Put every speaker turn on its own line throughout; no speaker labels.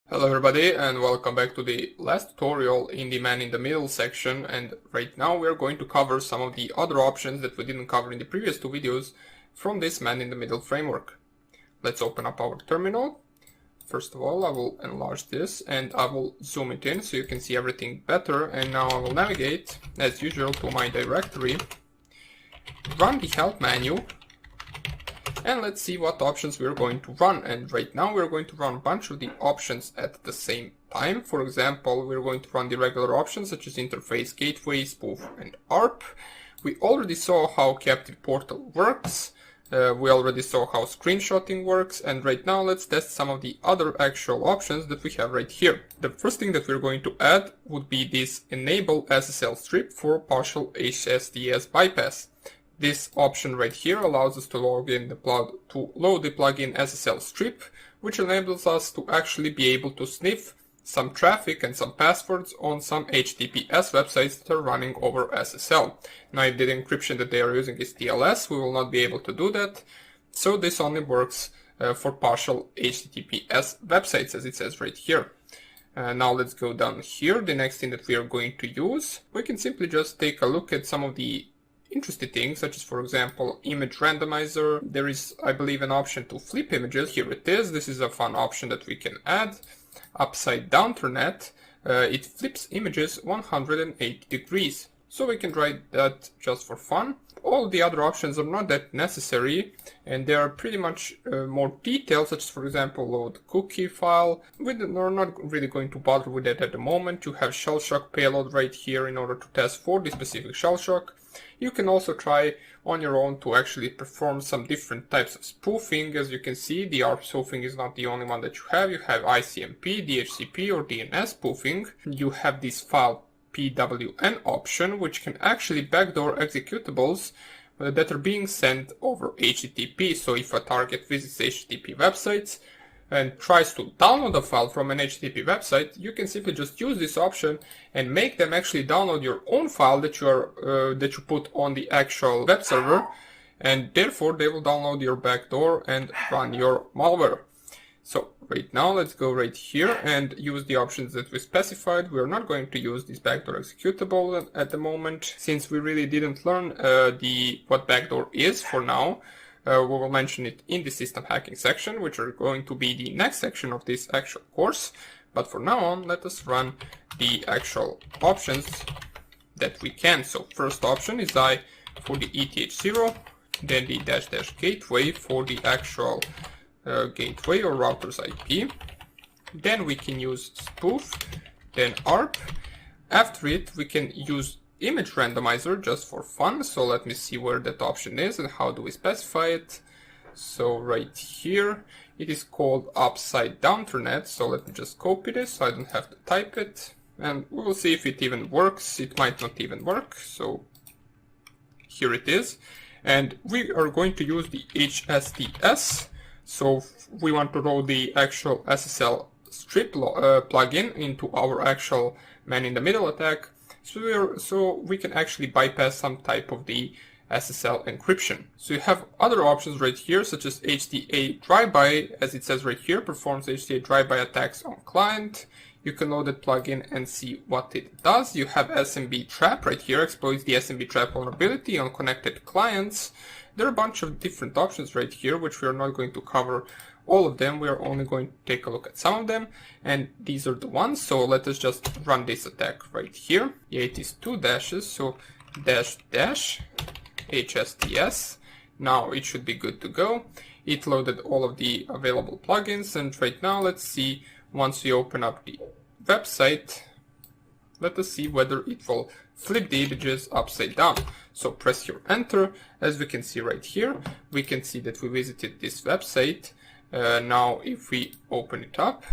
Hello everybody and welcome back to the last tutorial in the man in the middle section, and right now we're going to cover some of the other options that we didn't cover in the previous two videos from this man in the middle framework. Let's open up our terminal. First of all, I will enlarge this and I will zoom it in so you can see everything better, and now I will navigate as usual to my directory, run the help menu, and let's see what options we're going to run. And right now we're going to run a bunch of the options at the same time. For example, we're going to run the regular options such as interface, gateway, spoof, and ARP. We already saw how captive portal works. We already saw how screenshotting works, and right now let's test some of the other actual options that we have right here. The first thing that we're going to add would be this enable SSL strip for partial HSTS bypass. This option right here allows us to load the plugin SSL strip, which enables us to actually be able to sniff some traffic and some passwords on some HTTPS websites that are running over SSL. Now, if the encryption that they are using is TLS, we will not be able to do that. So this only works for partial HTTPS websites, as it says right here. Now let's go down here. The next thing that we are going to use, we can simply just take a look at some of the interesting things, such as, for example, image randomizer. There is, I believe, an option to flip images. Here it is. This is a fun option that we can add. Upside down internet, it flips images 180 degrees. So we can try that just for fun. All the other options are not that necessary, and they are pretty much more detailed, such as, for example, load cookie file. We're not really going to bother with that at the moment. You have shell shock payload right here in order to test for the specific shell shock. You can also try on your own to actually perform some different types of spoofing. As you can see, the ARP spoofing is not the only one that you have. You have ICMP, DHCP, or DNS spoofing. You have this file PWN option, which can actually backdoor executables that are being sent over HTTP. So if a target visits HTTP websites and tries to download a file from an HTTP website, you can simply just use this option and make them actually download your own file that you put on the actual web server, and therefore they will download your backdoor and run your malware. So right now let's go right here and use the options that we specified. We are not going to use this backdoor executable at the moment, since we really didn't learn what backdoor is for now. We will mention it in the system hacking section, which are going to be the next section of this actual course. But for now on, let us run the actual options that we can. So first option is I for the ETH0, then the -- gateway for the actual gateway or router's IP. Then we can use spoof, then ARP. After it, we can use image randomizer just for fun. So let me see where that option is and how do we specify it. So right here, it is called upside down internet. So let me just copy this so I don't have to type it, and we will see if it even works. It might not even work. So here it is. And we are going to use the HSTS. So we want to roll the actual SSL strip plugin into our actual man in the middle attack. So we can actually bypass some type of the SSL encryption. So you have other options right here, such as HTA drive-by, as it says right here, performs HTA drive-by attacks on client. You can load that plugin and see what it does. You have SMB trap right here, exploits the SMB trap vulnerability on connected clients. There are a bunch of different options right here, which we are not going to cover all of them. We are only going to take a look at some of them, and these are the ones. So let us just run this attack right here. Yeah, it is 2 dashes, so -- HSTS. Now it should be good to go. It loaded all of the available plugins, and right now let's see, once we open up the website, let us see whether it will flip the images upside down. So press your enter. As we can see right here, we can see that we visited this website. Now if we open it up,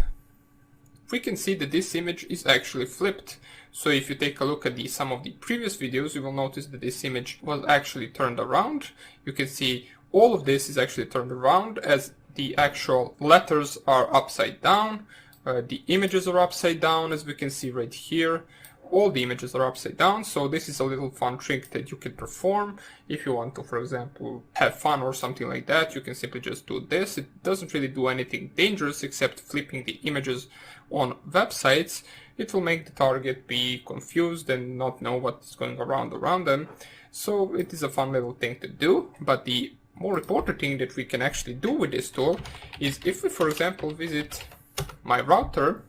we can see that this image is actually flipped. So if you take a look at some of the previous videos, you will notice that this image was actually turned around. You can see all of this is actually turned around, as the actual letters are upside down. The images are upside down, as we can see right here. all the images are upside down. So this is a little fun trick that you can perform if you want to, for example, have fun or something like that. You can simply just do this. It doesn't really do anything dangerous except flipping the images on websites. It will make the target be confused and not know what's going around them. So it is a fun little thing to do. But the more important thing that we can actually do with this tool is if we, for example, visit my router,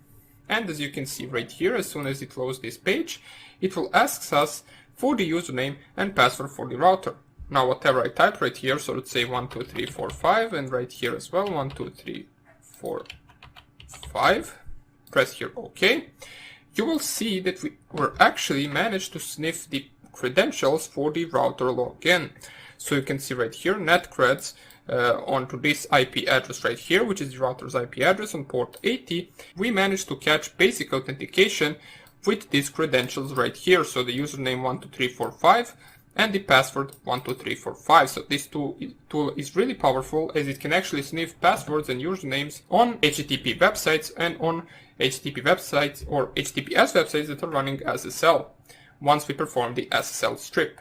and as you can see right here, as soon as it loads this page, it will ask us for the username and password for the router. Now whatever I type right here, so let's say 12345, and right here as well 12345, press here OK, you will see that we were actually managed to sniff the credentials for the router login. So you can see right here netcreds onto this IP address right here, which is the router's IP address on port 80. We managed to catch basic authentication with these credentials right here. So the username 12345 and the password 12345. So this tool is really powerful, as it can actually sniff passwords and usernames on HTTP websites and on HTTP websites or HTTPS websites that are running SSL once we perform the SSL strip.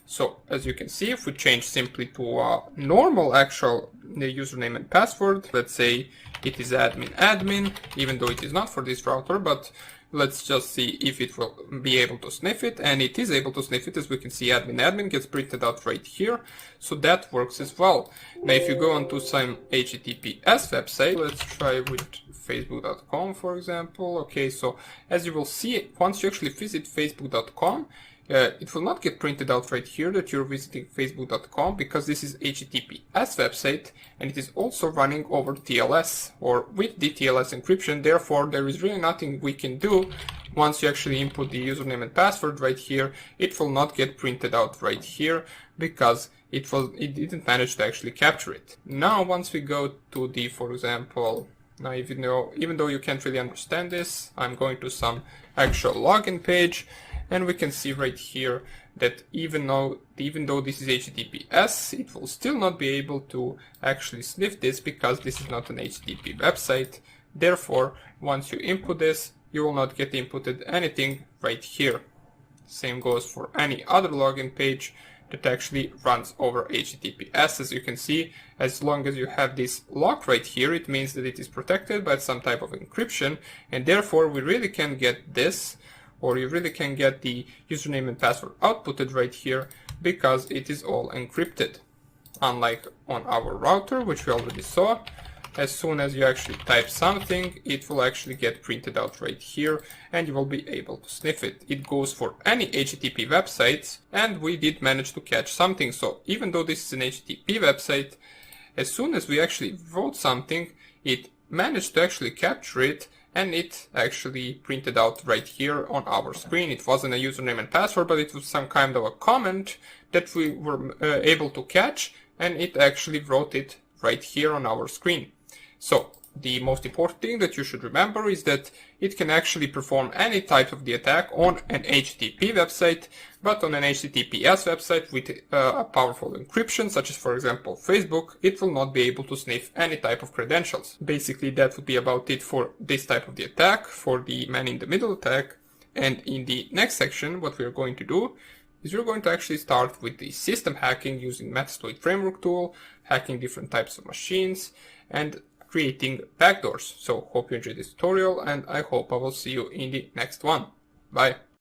So as you can see, if we change simply to a normal actual username and password, let's say it is admin, even though it is not for this router, but let's just see if it will be able to sniff it, and it is able to sniff it. As we can see, admin gets printed out right here, so that works as well. Now if you go onto some HTTPS website, let's try with facebook.com for example. Okay, so as you will see, once you actually visit facebook.com, it will not get printed out right here that you're visiting facebook.com, because this is HTTPS website and it is also running over TLS or with the TLS encryption. Therefore, there is really nothing we can do. Once you actually input the username and password right here, it will not get printed out right here because it didn't manage to actually capture it. Now, once we go to the, for example, now even though you can't really understand this, I'm going to some actual login page. And we can see right here that even though this is HTTPS, it will still not be able to actually sniff this because this is not an HTTP website. Therefore, once you input this, you will not get inputted anything right here. Same goes for any other login page that actually runs over HTTPS. As you can see, as long as you have this lock right here, it means that it is protected by some type of encryption, and therefore we really can get this, or you really can get the username and password outputted right here because it is all encrypted. Unlike on our router, which we already saw, as soon as you actually type something, it will actually get printed out right here and you will be able to sniff it. It goes for any HTTP websites, and we did manage to catch something. So even though this is an HTTP website, as soon as we actually wrote something, it managed to actually capture it, and it actually printed out right here on our screen. It wasn't a username and password, but it was some kind of a comment that we were able to catch, and it actually wrote it right here on our screen. So the most important thing that you should remember is that it can actually perform any type of the attack on an HTTP website, but on an HTTPS website with a powerful encryption, such as for example Facebook, it will not be able to sniff any type of credentials. Basically, that would be about it for this type of the attack, for the man-in-the-middle attack. And in the next section, what we're going to do is we're going to actually start with the system hacking using Metasploit framework tool, hacking different types of machines, and creating backdoors. So hope you enjoyed this tutorial, and I hope I will see you in the next one. Bye.